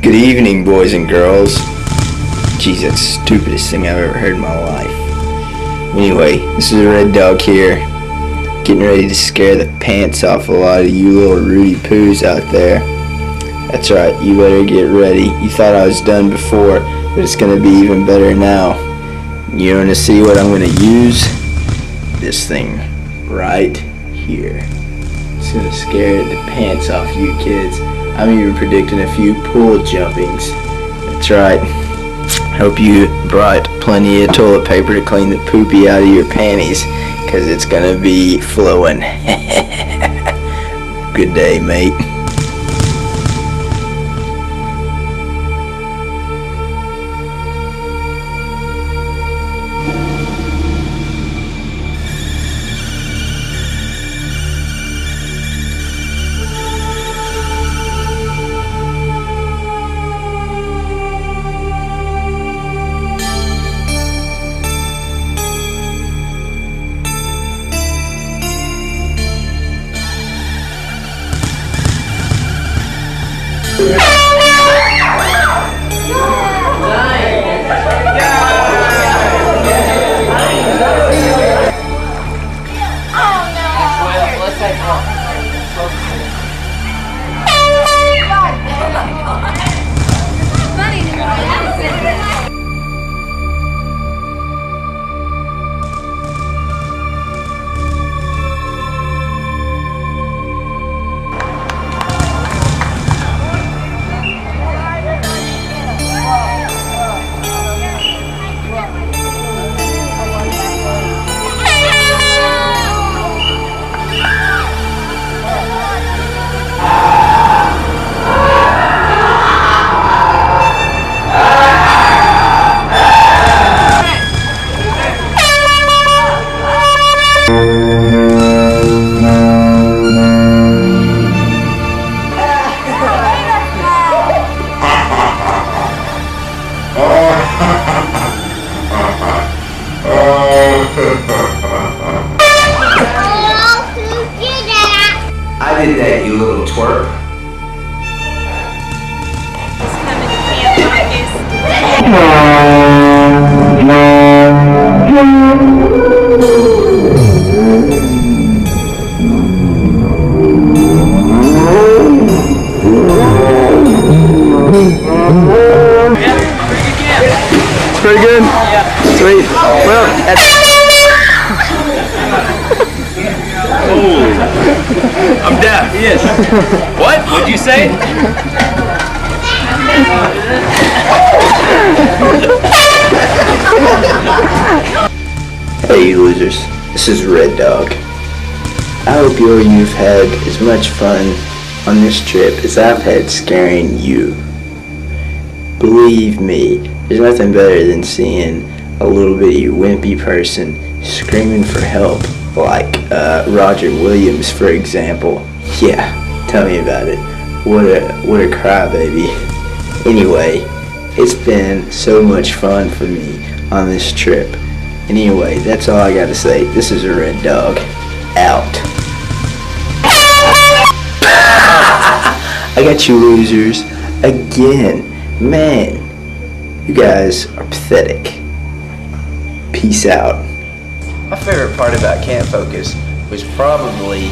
Good evening, boys and girls. Jeez, that's the stupidest thing I've ever heard in my life. Anyway, this is Reddog here, getting ready to scare the pants off a lot of you little Rudy Poos out there. That's right, you better get ready. You thought I was done before, but it's gonna be even better now. You wanna see what I'm gonna use? This thing right here. It's gonna scare the pants off you kids. I'm even predicting a few pool jumpings. That's right. Hope you brought plenty of toilet paper to clean the poopy out of your panties, cause it's gonna be flowing. Good day, mate. I did that, you little twerp. It's pretty good? Yeah. Sweet. Well, that's... I'm deaf. Yes. What? What'd you say? Hey, you losers. This is Reddog. I hope you've had as much fun on this trip as I've had scaring you. Believe me, there's nothing better than seeing a little bitty wimpy person screaming for help, like Roger Williams, for example. Yeah, tell me about it. What a crybaby. Anyway, it's been so much fun for me on this trip. Anyway, that's all I gotta say. This is a Reddog. Out. I got you losers again. Man, you guys are pathetic. Peace out. My favorite part about Camp Focus was probably